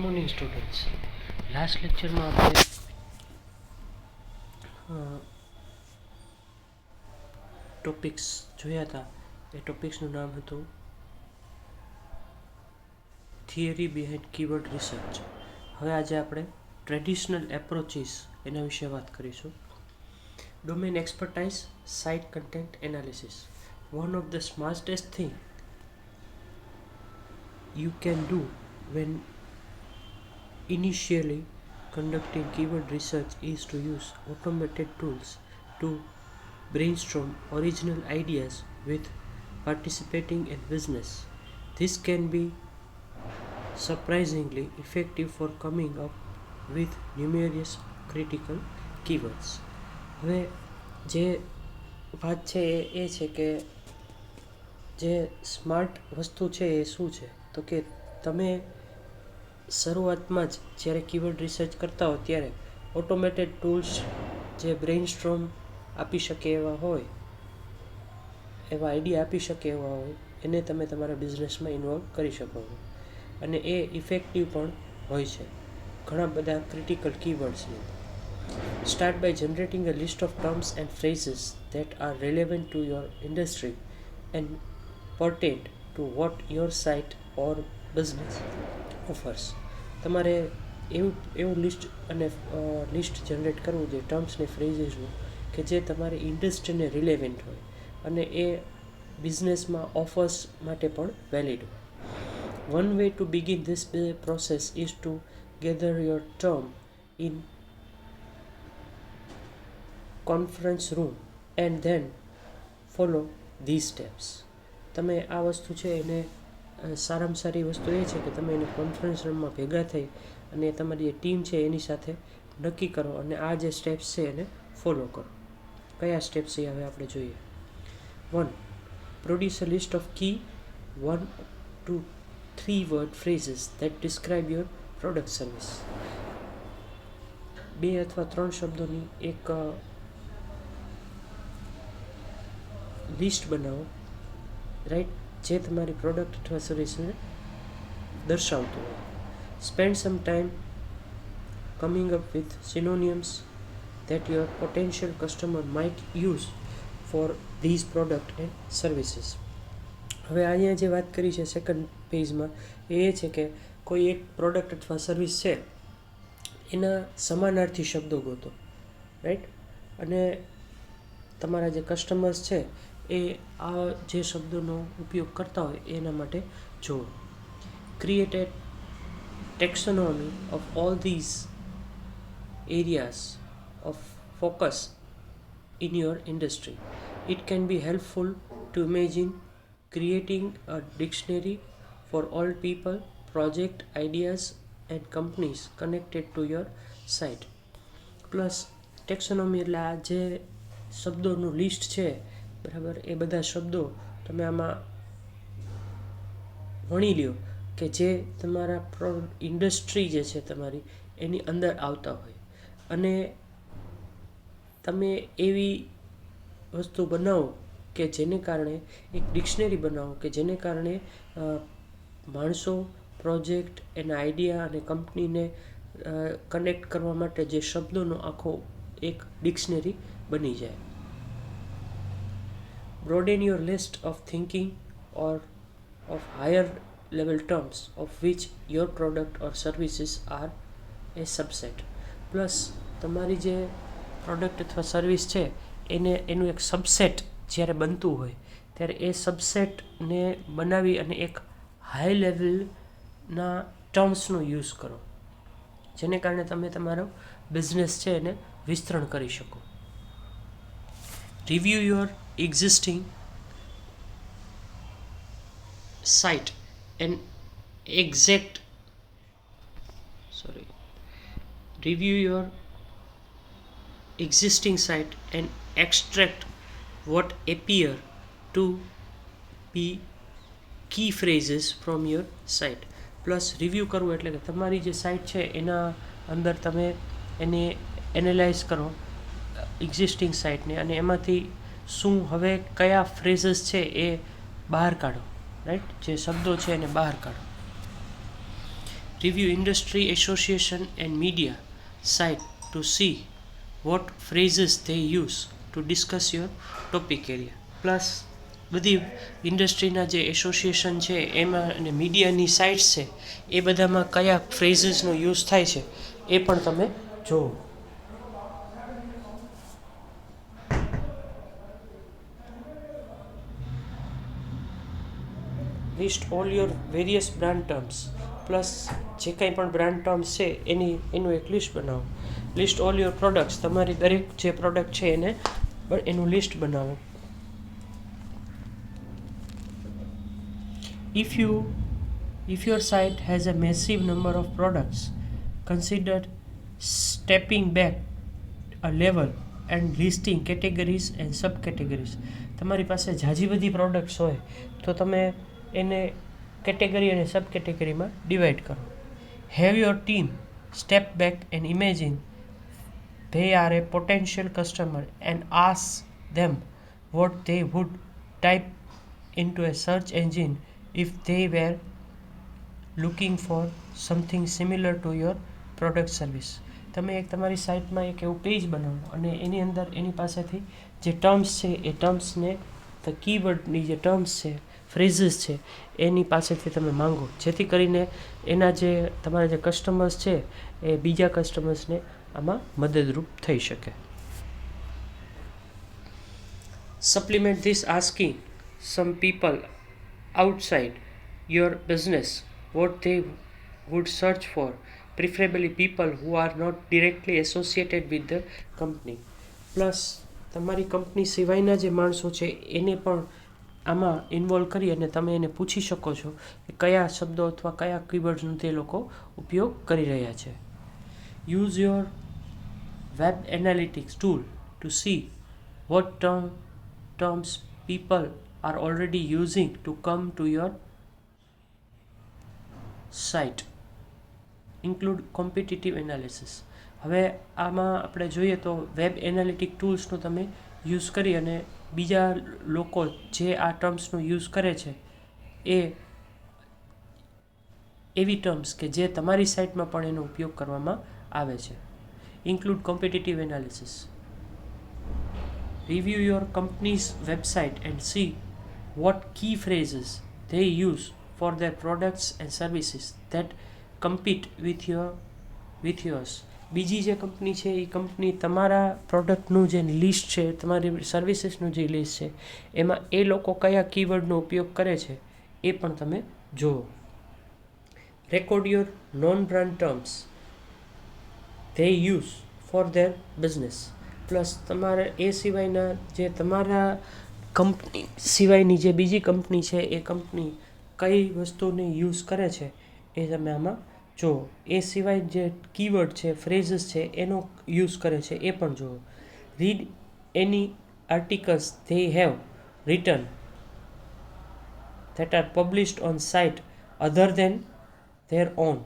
Morning students. Last લેક્ચરમાં આપણે topics જોયા હતા. એ ટોપિક્સનું નામ હતું થિયરી બિહાઇન્ડ કીવર્ડ રિસર્ચ. હવે આજે આપણે ટ્રેડિશનલ એપ્રોચીસ એના વિશે વાત કરીશું. Domain expertise, site content analysis. One of the smartest thing you can do when initially conducting keyword research is to use automated tools to brainstorm original ideas with participating in business. This can be surprisingly effective for coming up with numerous critical keywords. હવે જે વાત છે એ છે કે જે smart વસ્તુ છે એ શું છે, તો કે તમે શરૂઆતમાં જ જ્યારે કીવર્ડ રિસર્ચ કરતા હો ત્યારે ઓટોમેટેડ ટૂલ્સ જે બ્રેઇનસ્ટ્રોમ આપી શકે એવા હોય, એવા આઈડિયા આપી શકે એવા હોય, એને તમે તમારા બિઝનેસમાં ઇન્વોલ્વ કરી શકો છો. અને એ ઇફેક્ટિવ પણ હોય છે ઘણા બધા ક્રિટિકલ કીવર્ડ્સની. Start by generating a list of terms and phrases that are relevant to your industry and pertain to what your site or business offers. તમારે એવું લિસ્ટ જનરેટ કરવું જોઈએ ટર્મ્સ ને ફ્રેઝીસનું કે જે તમારી ઇન્ડસ્ટ્રીને રિલેવન્ટ હોય અને એ બિઝનેસમાં ઓફર્સ માટે પણ વેલિડ હોય. One way to begin this process is to gather your term in conference room and then follow these steps. તમે આ વસ્તુ છે એને સારામાં સારી વસ્તુ એ છે કે તમે એને કોન્ફરન્સ રૂમમાં ભેગા થઈ અને તમારી જે ટીમ છે એની સાથે નક્કી કરો અને આ જે સ્ટેપ્સ છે એને ફોલો કરો. કયા સ્ટેપ્સ છે હવે આપણે જોઈએ. 1. Produce a list of key 1 to 3 word phrases that describe your product service. 2 અથવા 3 શબ્દોની એક લિસ્ટ બનાવો, રાઈટ, જે તમારી પ્રોડક્ટ અથવા સર્વિસને દર્શાવતું હોય. Spend some time coming up with synonyms that your potential customer might use for these product and services. હવે અહીંયા જે વાત કરી છે સેકન્ડ પેજમાં એ છે કે કોઈ એક પ્રોડક્ટ અથવા સર્વિસ છે એના સમાનાર્થી શબ્દો ગોતો, રાઈટ, અને તમારા જે કસ્ટમર્સ છે એ આ જે શબ્દોનો ઉપયોગ કરતા હોય એના માટે જુઓ. Create a taxonomy of all these areas of focus in your industry. It can be helpful two imagine creating a dictionary for all people, project, ideas and companies connected to your site. Plus taxonomy એટલે આ જે શબ્દોનું list છે, બરાબર, એ બધા શબ્દો તમે આમાં વણી લ્યો કે જે તમારા ઇન્ડસ્ટ્રી જે છે તમારી એની અંદર આવતા હોય. અને તમે એવી વસ્તુ બનાવો કે જેને કારણે એક ડિક્શનરી બનાવો કે જેને કારણે માણસો, પ્રોજેક્ટ, એના આઈડિયા અને કંપનીને કનેક્ટ કરવા માટે જે શબ્દોનો આખો એક ડિક્શનરી બની જાય. Broaden your list of thinking or of higher level terms of which your product or services are a subset. Plus તમારી જે પ્રોડક્ટ અથવા સર્વિસ છે એનું એક સબસેટ જ્યારે બનતું હોય ત્યારે એ સબસેટને બનાવી અને એક હાઈ લેવલના ટર્મ્સનો યુઝ કરો જેને કારણે તમે તમારો બિઝનેસ છે એને વિસ્તરણ કરી શકો. Review your existing site and review your existing site and extract what appear to be key phrases from your site. Plus review કરવું એટલે કે તમારી જે સાઇટ છે એના અંદર તમે એને એનાલાઇઝ કરો એક્ઝિસ્ટિંગ સાઇટને અને એમાંથી શું હવે કયા ફ્રેઝીસ છે એ બહાર કાઢો, રાઈટ, જે શબ્દો છે એને બહાર કાઢો. Review industry association and media site to see what phrases they use to discuss your topic area. Plus બધી ઇન્ડસ્ટ્રીના જે એસોસિએશન છે એમાં અને મીડિયાની સાઇટ્સ છે એ બધામાં કયા ફ્રેઝીસનો યુઝ થાય છે એ પણ તમે જુઓ. List all your various brand terms. Plus જે કંઈ પણ બ્રાન્ડ ટર્મ્સ છે એનું એક લિસ્ટ બનાવો. List all your products. તમારી દરેક જે પ્રોડક્ટ છે એનું લિસ્ટ બનાવો. If your site has a massive number of products, consider stepping back a level and listing categories and subcategories. તમારી પાસે ઝાઝી બધી પ્રોડક્ટ્સ હોય તો તમે એને કેટેગરી અને સબ કેટેગરીમાં ડિવાઈડ કરો. Have your team step back and imagine they are a potential customer and ask them what they would type into a search engine if they were looking for something similar to your product service. તમે તમારી સાઇટમાં એક એવું page બનાવો અને એની અંદર એની પાસેથી જે terms છે એ ટર્મ્સને કીવર્ડની જે ટર્મ્સ છે ફ્રેઝીસ છે એની પાસેથી તમે માંગો, જેથી કરીને એના જે તમારા જે કસ્ટમર્સ છે એ બીજા કસ્ટમર્સને આમાં મદદરૂપ થઈ શકે. Supplement this asking some people outside your business what they would search for, preferably people who are not directly associated with the company. Plus તમારી કંપની સિવાયના જે માણસો છે એને પણ આમાં ઇન્વોલ્વ કરી અને તમે એને પૂછી શકો છો કે કયા શબ્દો અથવા કયા કીવર્ડ્સનો તે લોકો ઉપયોગ કરી રહ્યા છે. Use your web analytics tool two see what terms people are already using to come to your site. Include competitive analysis. હવે આમાં આપણે જોઈએ તો વેબ એનાલિટિક ટૂલ્સનો તમે યુઝ કરી અને બીજા લોકો જે આ ટર્મ્સનો યુઝ કરે છે એ એવી ટર્મ્સ કે જે તમારી સાઇટમાં પણ એનો ઉપયોગ કરવામાં આવે છે. Include competitive analysis. Review your company's website and see what key phrases they use for their products and services that compete with yours. બીજી જે કંપની છે એ કંપની તમારા પ્રોડક્ટનું જે લિસ્ટ છે, તમારી સર્વિસીસનું જે લિસ્ટ છે એમાં એ લોકો કયા કીવર્ડનો ઉપયોગ કરે છે એ પણ તમે જુઓ. Record your non brand terms they use for their business. Plus તમારે એ સિવાયના જે તમારા કંપની સિવાયની જે બીજી કંપની છે એ કંપની કઈ વસ્તુને યુઝ કરે છે એ તમે આમાં જુઓ. એ સિવાય જે કીવર્ડ છે, ફ્રેઝીસ છે એનો યુઝ કરે છે એ પણ જુઓ. Read any articles they have written that are published on site other than their own.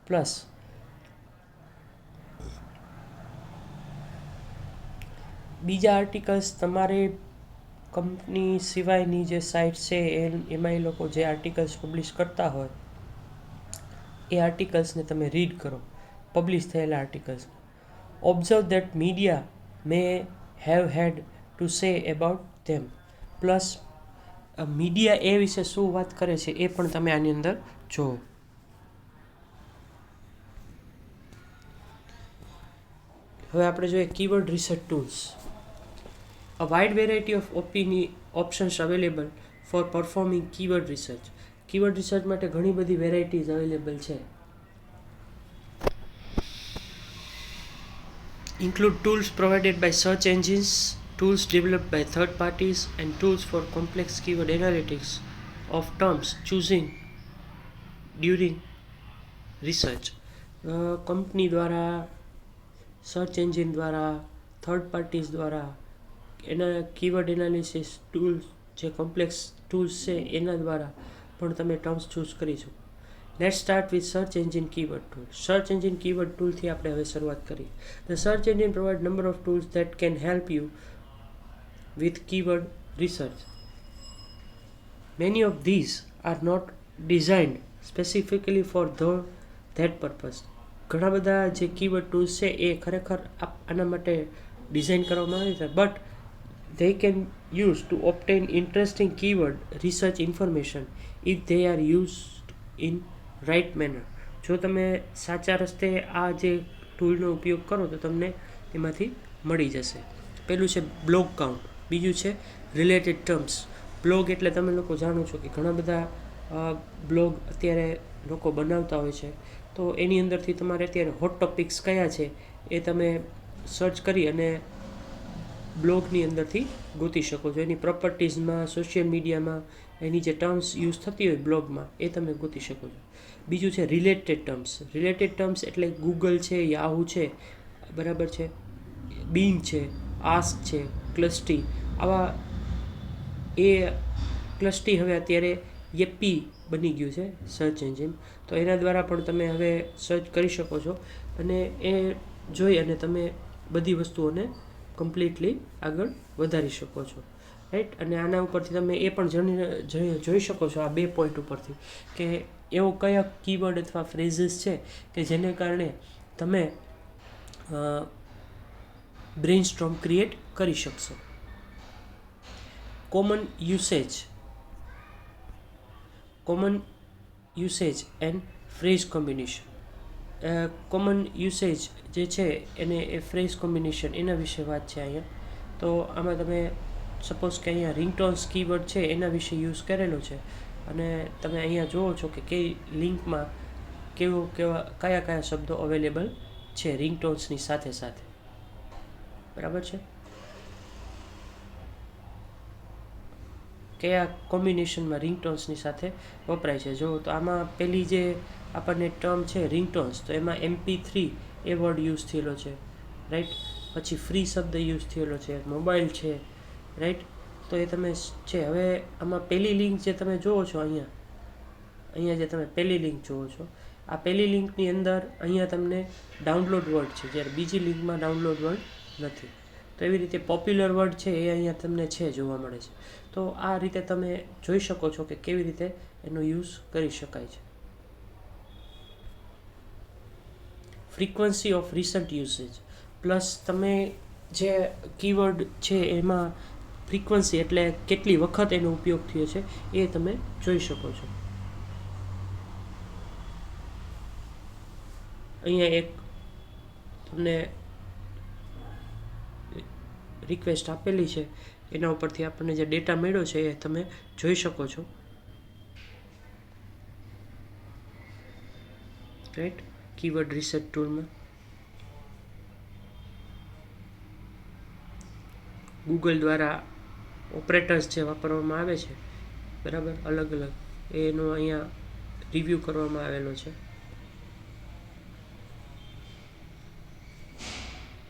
Plus બીજા આર્ટિકલ્સ તમારે કંપની સિવાયની જે સાઇટ છે એમાં એ લોકો જે આર્ટિકલ્સ પબ્લિશ કરતા હોય એ આર્ટિકલ્સને તમે રીડ કરો, પબ્લિશ થયેલા articles. Observe that media may have had to say about them. Plus media એ વિશે શું વાત કરે છે એ પણ તમે આની અંદર જુઓ. હવે આપણે જોઈએ keyword research tools. A wide variety of options available for performing keyword research. Keyword research માટે ઘણી બધી વેરાયટીઝ અવેલેબલ છે. Include tools provided by search engines, tools developed by third parties, and tools for complex keyword analytics of terms choosing during research. Company દ્વારા, search engine દ્વારા, third parties દ્વારા એના keyword analysis tools જે complex tools છે એના દ્વારા પણ તમે ટર્મ્સ ચૂઝ કરી શકો. Let's start with search engine keyword tool. Search engine keyword ટૂલથી આપણે હવે શરૂઆત કરીએ. The search engine provide number of tools that can help you with keyword research. Many of these are not designed specifically for that purpose. ઘણા બધા જે keyword tools છે એ ખરેખર આના માટે ડિઝાઇન કરવામાં આવી છે, but they can use to obtain interesting keyword research information if they are used in right manner. જો તમે સાચા રસ્તે આ જે ટૂલનો ઉપયોગ કરો તો તમને તેમાંથી મળી જશે. પહેલું છે બ્લોગ કાઉન્ટ, બીજું છે રિલેટેડ ટર્મ્સ. બ્લોગ એટલે તમે લોકો જાણો છો કે ઘણા બધા બ્લોગ અત્યારે લોકો બનાવતા હોય છે, તો એની અંદરથી તમારે અત્યારે હોટ ટોપિક્સ કયા છે એ તમે સર્ચ કરી અને બ્લોગની અંદરથી ગોતી શકો છો. એની પ્રોપર્ટીઝમાં, સોશિયલ મીડિયામાં એની જે ટર્મ્સ યુઝ થતી હોય બ્લોગમાં એ તમે ગોતી શકો છો. બીજું છે રિલેટેડ ટર્મ્સ. રિલેટેડ ટર્મ્સ એટલે ગૂગલ છે, યાહુ છે, બરાબર છે, બિંગ છે, આસ્ક છે, ક્લસ્ટી, આવા એ ક્લસ્ટી હવે અત્યારે યેપી બની ગયું છે સર્ચ એન્જિન, તો એના દ્વારા પણ તમે હવે સર્ચ કરી શકો છો અને એ જોઈ અને તમે બધી વસ્તુઓને કમ્પ્લીટલી આગળ વધારી શકો છો, રાઈટ. અને આના ઉપરથી તમે એ પણ જોઈ શકો છો આ 2 પોઈન્ટ ઉપરથી કે એવો કયા કીવર્ડ અથવા ફ્રેઝીસ છે કે જેને કારણે તમે બ્રેઇનસ્ટોર્મ ક્રિએટ કરી શકશો. Common usage and phrase combination. Common usage જે છે એને એ ફ્રેઝ કોમ્બિનેશન એના વિશે વાત છે અહીંયા. તો આમાં તમે સપોઝ કે અહીંયા રિંગટોન્સ કીવર્ડ છે એના વિશે યુઝ કરેલો છે અને તમે અહીંયા જુઓ છો કે કઈ લિંકમાં કયા શબ્દો અવેલેબલ છે રિંગટોન્સની સાથે સાથે, બરાબર છે. કયા કોમ્બિનેશનમાં રિંગટોન્સની સાથે વપરાય છે જો તો આમાં પહેલી જે આપણને ટર્મ છે રિંગટોન્સ, તો એમાં MP3 એ વર્ડ યુઝ થયેલો છે, રાઈટ. પછી ફ્રી શબ્દ યુઝ થયેલો છે, મોબાઈલ છે, રાઈટ. તો એ તમે છે. હવે આમાં પહેલી લિંક જે તમે જુઓ છો અહીંયા જે તમે પહેલી લિંક જુઓ છો, આ પહેલી લિંકની અંદર અહીંયા તમને ડાઉનલોડ વર્ડ છે, જ્યારે બીજી લિંકમાં ડાઉનલોડ વર્ડ નથી. તો એવી રીતે પોપ્યુલર વર્ડ છે એ અહીંયા તમને છે જોવા મળે છે. તો આ રીતે તમે જોઈ શકો છો કે કેવી રીતે એનો યુઝ કરી શકાય છે. Frequency of recent usage plus તમે જે કીવર્ડ છે એમાં ફ્રીક્વન્સી એટલે કેટલી વખત એનો ઉપયોગ થયો છે એ તમે જોઈ શકો છો. અહીંયા એક તમને રિક્વેસ્ટ આપેલી છે, એના ઉપરથી આપણને જે ડેટા મળ્યો છે એ તમે જોઈ શકો છો, રાઈટ. કીવર્ડ રિસર્ચ ટૂલમાં ગૂગલ દ્વારા ઓપરેટર્સ જે વાપરવામાં આવે છે, બરાબર, અલગ અલગ, એનો અહીંયા રિવ્યૂ કરવામાં આવેલો છે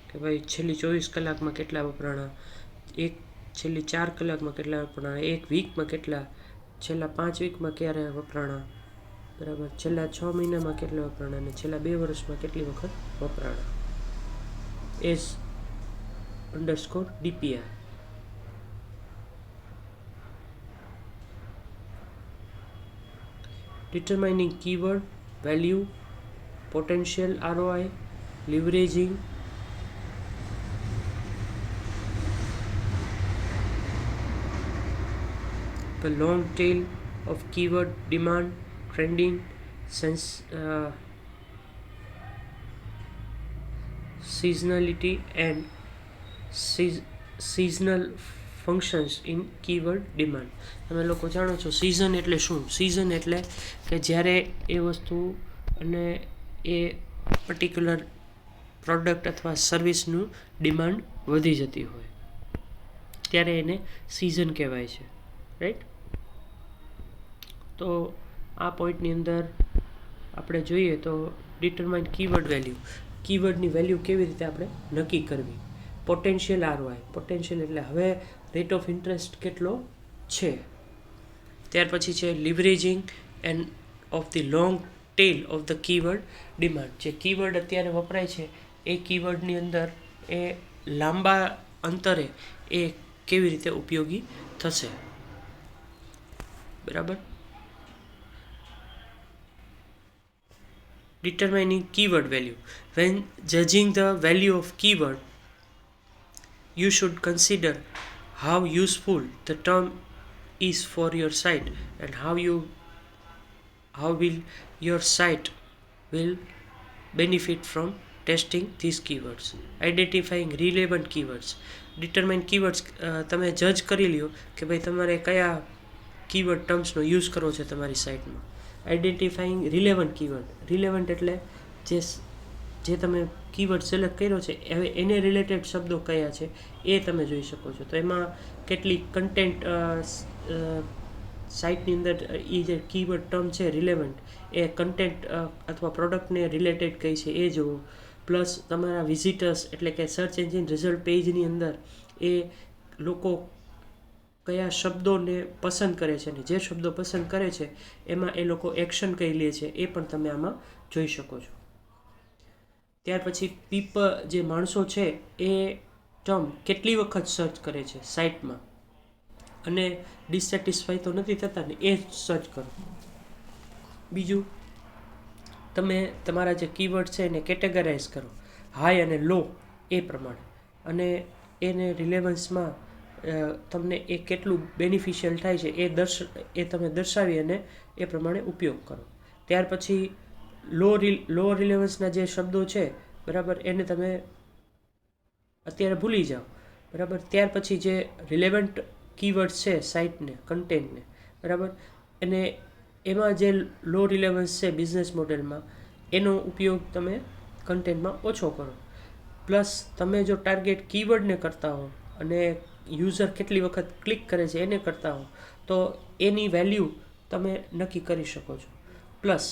કે ભાઈ છેલ્લી 24 કલાકમાં કેટલા વપરાણા, છેલ્લી 4 કલાકમાં કેટલા વપરાણા, 1 વીકમાં કેટલા, છેલ્લા 5 વીકમાં ક્યારે વપરાણા, બરાબર, છેલ્લા 6 મહિનામાં કેટલા વપરાણા અને છેલ્લા 2 વર્ષમાં કેટલી વખત વપરાણા. S_DPI. Determining keyword value, potential ROI, leveraging the long tail of keyword demand, trending, seasonality and seasonal functions in keyword demand. તમે લોકો જાણો છો સિઝન એટલે શું? સિઝન એટલે કે જ્યારે એ વસ્તુ અને એ પર્ટિક્યુલર પ્રોડક્ટ અથવા સર્વિસનું ડિમાન્ડ વધી જતી હોય ત્યારે એને સિઝન કહેવાય છે, રાઈટ. તો આ પોઈન્ટની અંદર આપણે જોઈએ તો ડિટરમાઇન કીવર્ડ વેલ્યુ, કીવર્ડની વેલ્યુ કેવી રીતે આપણે નક્કી કરવી. પોટેન્શિયલ ROI, પોટેન્શિયલ એટલે હવે રેટ ઓફ ઇન્ટરેસ્ટ કેટલો છે. ત્યાર પછી છે leveraging end of the long tail of the keyword demand. જે કીવર્ડ અત્યારે વપરાય છે એ કીવર્ડની અંદર એ લાંબા અંતરે એ કેવી રીતે ઉપયોગી થશે, બરાબર. determining keyword value. When judging the value of keyword, you should consider how useful the term is for your site and how will your site will benefit from testing these keywords. Identifying relevant keywords. Determine keywords. તમે જજ કરી લ્યો કે ભાઈ તમારે કયા keyword ટર્મ્સનો use કરવો છે તમારી સાઇટમાં. Identifying relevant keyword. રિલેવન્ટ એટલે જે તમે કીવર્ડ સિલેક્ટ કર્યો છે હવે એને રિલેટેડ શબ્દો કયા છે એ તમે જોઈ શકો છો. તો એમાં કેટલી કન્ટેન્ટ સાઇટની અંદર એ જે કીવર્ડ ટર્મ છે રિલેવન્ટ એ કન્ટેન્ટ અથવા પ્રોડક્ટને રિલેટેડ કઈ છે એ જુઓ. પ્લસ તમારા વિઝિટર્સ એટલે કે સર્ચ એન્જિન રિઝલ્ટ પેજની અંદર એ લોકો કયા શબ્દોને પસંદ કરે છે અને જે શબ્દો પસંદ કરે છે એમાં એ લોકો એક્શન કઈ લે છે એ પણ તમે આમાં જોઈ શકો છો. ત્યાર પછી જે માણસો છે એ ટર્મ કેટલી વખત સર્ચ કરે છે સાઇટમાં અને ડિસેટિસ્ફાઈ તો નથી થતા ને એ સર્ચ કરો. બીજું, તમે તમારા જે કીવર્ડ છે એને કેટેગરાઇઝ કરો હાઈ અને લો એ પ્રમાણે, અને એને રિલેવન્સમાં તમને એ કેટલું બેનિફિશિયલ થાય છે એ તમે દર્શાવી અને એ પ્રમાણે ઉપયોગ કરો. ત્યાર પછી લો રિલેવન્સના જે શબ્દો છે બરાબર એને તમે અત્યારે ભૂલી જાઓ બરાબર. ત્યાર પછી જે રિલેવન્ટ કીવર્ડ્સ છે સાઇટને કન્ટેન્ટને બરાબર અને એમાં જે લો રિલેવન્સ છે બિઝનેસ મોડેલમાં એનો ઉપયોગ તમે કન્ટેન્ટમાં ઓછો કરો. પ્લસ તમે જો ટાર્ગેટ કીવર્ડને કરતા હો અને યુઝર કેટલી વખત ક્લિક કરે છે એને કરતા હો તો એની વેલ્યુ તમે નક્કી કરી શકો છો. પ્લસ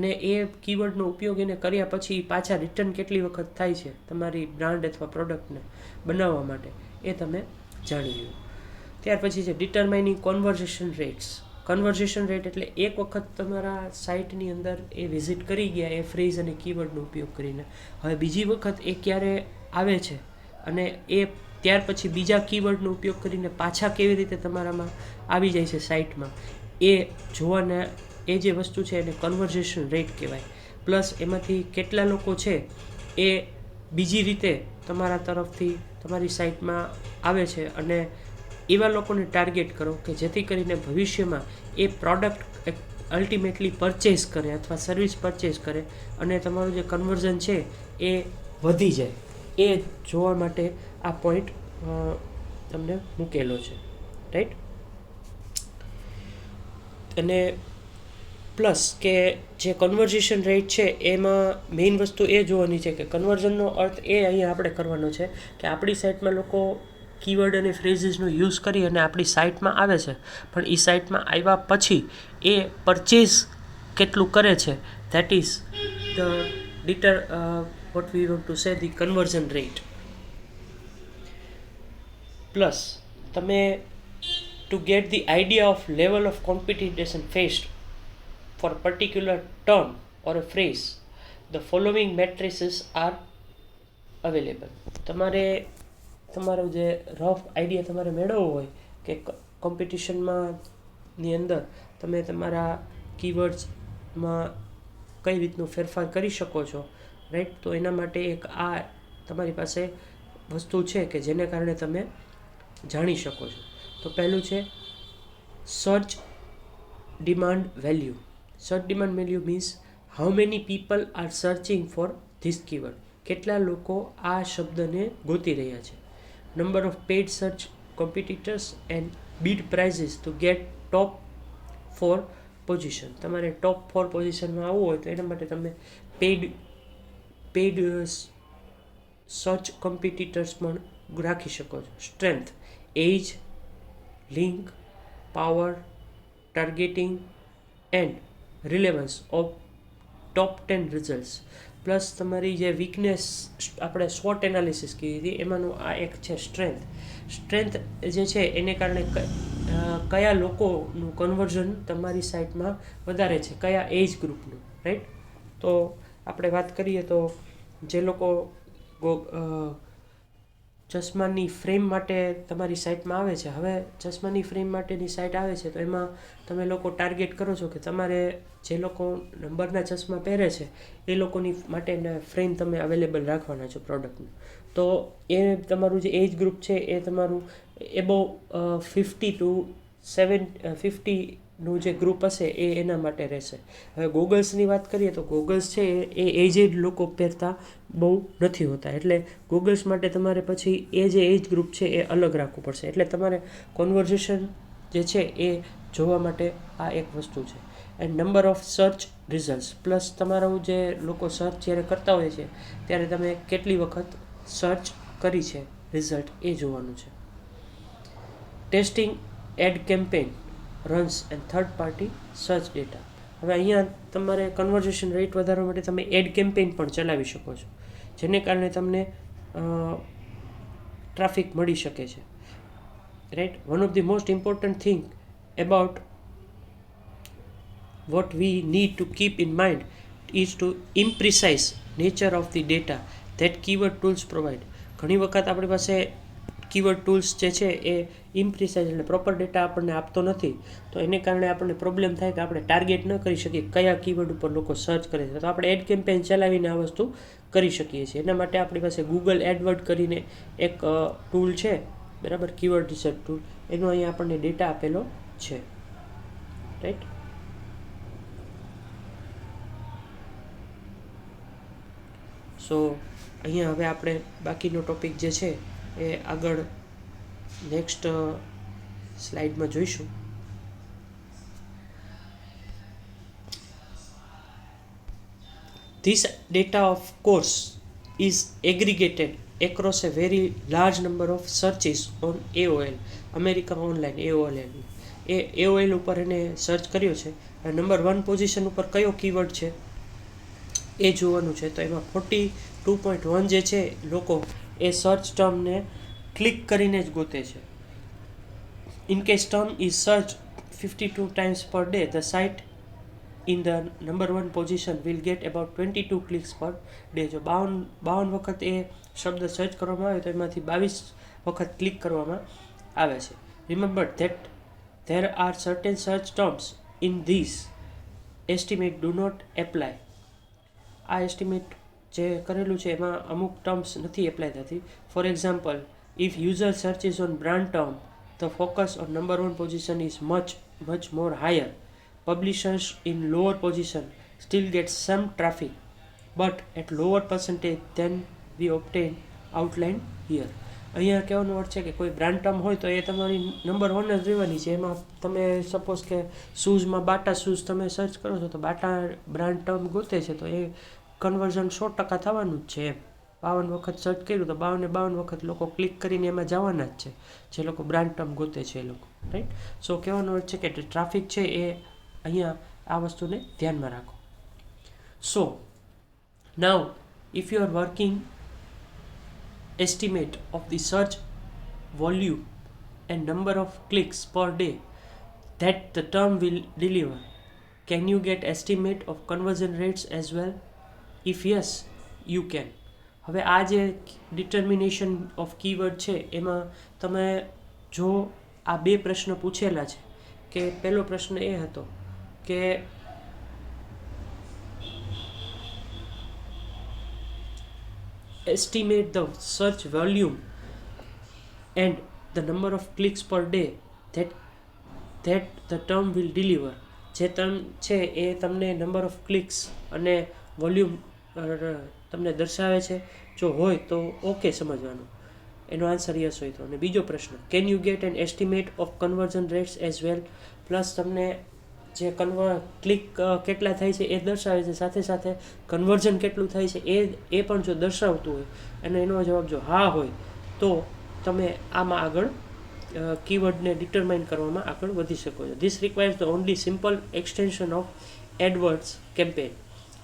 ને એ કીવર્ડનો ઉપયોગ એને કર્યા પછી પાછા રિટર્ન કેટલી વખત થાય છે તમારી બ્રાન્ડ અથવા પ્રોડક્ટને બનાવવા માટે એ તમે જાણી લો. ત્યાર પછી છે determining conversion rates. Conversion rate એટલે એક વખત તમારા સાઇટની અંદર એ વિઝિટ કરી ગયા એ ફ્રેઝ અને કીવર્ડનો ઉપયોગ કરીને, હવે બીજી વખત એ ક્યારે આવે છે અને એ ત્યાર પછી બીજા કીવર્ડનો ઉપયોગ કરીને પાછા કેવી રીતે તમારામાં આવી જાય છે સાઇટમાં એ જોવાના એ જે વસ્તુ છે એને કન્વર્ઝેશન રેટ કહેવાય. પ્લસ એમાંથી કેટલા લોકો છે એ બીજી રીતે તમારા તરફથી તમારી સાઇટમાં આવે છે અને એવા લોકોને ટાર્ગેટ કરો કે જેથી કરીને ભવિષ્યમાં એ પ્રોડક્ટ અલ્ટિમેટલી પરચેઝ કરે અથવા સર્વિસ પરચેઝ કરે અને તમારું જે કન્વર્ઝન છે એ વધી જાય. એ જોવા માટે આ પોઈન્ટ તમને મૂકેલો છે, રાઈટ. અને પ્લસ કે જે કન્વર્ઝેશન રેટ છે એમાં મેઇન વસ્તુ એ જોવાની છે કે કન્વર્ઝનનો અર્થ એ અહીંયા આપણે કરવાનો છે કે આપણી સાઇટમાં લોકો કીવર્ડ અને ફ્રેઝીસનો યુઝ કરી અને આપણી સાઇટમાં આવે છે, પણ એ સાઇટમાં આવ્યા પછી એ પરચેઝ કેટલું કરે છે, that is the what we want to say the conversion rate. Plus તમે to get the idea of level of competition faced for a particular term or a phrase, the following matrices are available. તમારો જે rough idea તમારે મેળવવો હોય કે કોમ્પિટિશનની અંદર તમે તમારા કીવર્ડ્સમાં કઈ રીતનું ફેરફાર કરી શકો છો, રાઈટ. તો એના માટે એક આ તમારી પાસે વસ્તુ છે કે જેને કારણે તમે જાણી શકો છો. તો પહેલું છે search demand value. Search demand value means how many people are searching for this keyword. કેટલા લોકો આ શબ્દને ગોતી રહ્યા છે. Number of paid search competitors and bid prizes to get top 4 position. તમારે ટોપ 4 પોઝિશનમાં આવવું હોય તો એના માટે તમે પેઇડ સર્ચ કોમ્પિટિટર્સ પણ રાખી શકો છો. Strength, age, link, power, targeting and relevance of top 10 results. Plus તમારી જે વીકનેસ આપણે SWOT એનાલિસિસ કીધી હતી એમાંનું આ એક છે સ્ટ્રેન્થ. સ્ટ્રેન્થ જે છે એને કારણે કયા લોકોનું કન્વર્ઝન તમારી સાઇટમાં વધારે છે, કયા એજ ગ્રુપનું, રાઈટ. તો આપણે વાત કરીએ તો જે લોકો ચશ્માની ફ્રેમ માટે તમારી સાઇટમાં આવે છે. હવે ચશ્માની ફ્રેમ માટેની સાઇટ આવે છે તો એમાં તમે લોકો ટાર્ગેટ કરો છો કે તમારે જે લોકો નંબરના ચશ્મા પહેરે છે એ લોકોની માટેના ફ્રેમ તમે અવેલેબલ રાખવાના છો પ્રોડક્ટનું. તો એ તમારું જે એજ ગ્રુપ છે એ તમારું એબોવ 50 ટુ 50નું જે ગ્રુપ હશે એ એના માટે રહેશે. હવે ગોગલ્સની વાત કરીએ તો ગોગલ્સ છે એ એજેડ લોકો પહેરતા બહુ નથી હોતા, એટલે ગોગલ્સ માટે તમારે પછી એ જે એજ ગ્રુપ છે એ અલગ રાખવું પડશે. એટલે તમારે કોન્વર્ઝેશન જે છે એ જોવા માટે આ એક વસ્તુ છે. And number of search results plus તમારું જે લોકો સર્ચ જ્યારે કરતા હોય છે ત્યારે તમે કેટલી વખત સર્ચ કરી છે રિઝલ્ટ એ જોવાનું છે. Testing ad campaign runs and third party search data. હવે અહીંયા તમારે કન્વર્ઝેશન રેટ વધારવા માટે તમે એડ કેમ્પેઇન પણ ચલાવી શકો છો, જેને કારણે તમને ટ્રાફિક મળી શકે છે. Right. One of the most important thing about what we need to keep in mind is to imprecise nature of the data that keyword tools provide. ઘણી વખત આપણી પાસે કીવર્ડ ટૂલ્સ જે છે એ ઇમ્પ્રિસાઇઝ એટલે પ્રોપર ડેટા આપણને આપતો નથી, તો એને કારણે આપણને પ્રોબ્લેમ થાય કે આપણે ટાર્ગેટ ન કરી શકીએ કયા કીવર્ડ ઉપર લોકો સર્ચ કરે છે. તો આપણે એડ કેમ્પેઇન ચલાવીને આ વસ્તુ કરી શકીએ છીએ. એના માટે આપણી પાસે ગૂગલ એડવર્ડ કરીને એક ટૂલ છે, બરાબર, કીવર્ડ રિસર્ચ ટૂલ. એનો અહીંયા આપણને ડેટા આપેલો છે. રાઈટ. સો અહીંયા હવે આપણે બાકીનો ટોપિક જે છે એ આગળ નેક્સ્ટ સ્લાઇડમાં જોઈશું. This data of course is aggregated across a very large number of searches on AOL, America Online, AOL. AOL ઉપર એને સર્ચ કર્યો છે. નંબર 1 પોઝિશન ઉપર કયો કીવર્ડ છે એ જોવાનું છે. તો એમાં 42.1 જે છે લોકો એ સર્ચ ટર્મને ક્લિક કરીને જ ગોતે છે. In case term is search 52 times per day, the site in the number 1 position will get about 22 clicks per day. જો 52 વખત એ શબ્દ સર્ચ કરવામાં આવે તો એમાંથી 22 વખત ક્લિક કરવામાં આવે છે. Remember that there are certain search terms in this estimate do not apply. આ એસ્ટિમેટ જે કરેલું છે એમાં અમુક ટર્મ્સ નથી એપ્લાય થતી. For example, if user searches on brand term, the focus on number 1 position is much more higher. Publishers in lower position still get some traffic, but at lower percentage than we obtain outlined here. અહીંયા કહેવાનો અર્થ છે કે કોઈ brand term હોય તો એ તમારી number 1 જ રહેવાની છે. એમાં તમે સપોઝ કે શૂઝમાં બાટા શૂઝ તમે સર્ચ કરો છો તો બાટા બ્રાન્ડ ટર્મ ગોતે છે તો એ કન્વર્ઝન 100% થવાનું જ છે. એમ 52 વખત સર્ચ કર્યું તો 52 વખત લોકો ક્લિક કરીને એમાં જવાના જ છે, જે લોકો બ્રાન્ડ ટર્મ ગોતે છે એ લોકો. રાઈટ. સો કહેવાનો અર્થ છે કે ટ્રાફિક છે એ અહીંયા આ વસ્તુને ધ્યાનમાં રાખો. So now if you are working estimate of the search volume and number of clicks per day that the term will deliver, can you get estimate of conversion rates as well? If yes, you can. હવે આ જે determination of keyword છે એમાં તમે જો આ બે પ્રશ્ન પૂછેલા છે કે પહેલો પ્રશ્ન એ હતો કે estimate the search volume and the number of clicks per day that the term will deliver. જે ટર્મ છે એ તમને નંબર ઓફ ક્લિક્સ અને વોલ્યુમ તમને દર્શાવે છે. જો હોય તો ઓકે સમજવાનું, એનો આન્સર યસ હોય તો. અને બીજો પ્રશ્ન, can you get an estimate of conversion rates as well, plus તમને જે ક્લિક કેટલા થાય છે એ દર્શાવે છે, સાથે સાથે કન્વર્ઝન કેટલું થાય છે એ પણ જો દર્શાવતું હોય અને એનો જવાબ જો હા હોય તો તમે આમાં આગળ કીવર્ડને ડિટરમાઇન કરવામાં આગળ વધી શકો છો. This requires the only simple extension of AdWords campaign.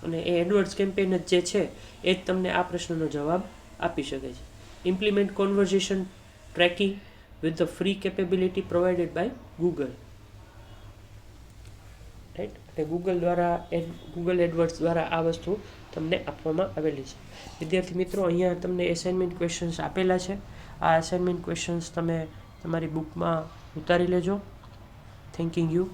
અને એ એડવર્ડ્સ કેમ્પેઇન જ જે છે એ જ તમને આ પ્રશ્નનો જવાબ આપી શકે છે. Implement conversation tracking with the free capability provided by Google. Right. એટલે ગૂગલ એડવર્ડ્સ દ્વારા આ વસ્તુ તમને આપવામાં આવેલી છે. વિદ્યાર્થી મિત્રો, અહીંયા તમને એસાઇનમેન્ટ ક્વેશ્ચન્સ આપેલા છે. આ અસાઇનમેન્ટ ક્વેશ્ચન્સ તમે તમારી બુકમાં ઉતારી લેજો. થેન્કિંગ યુ.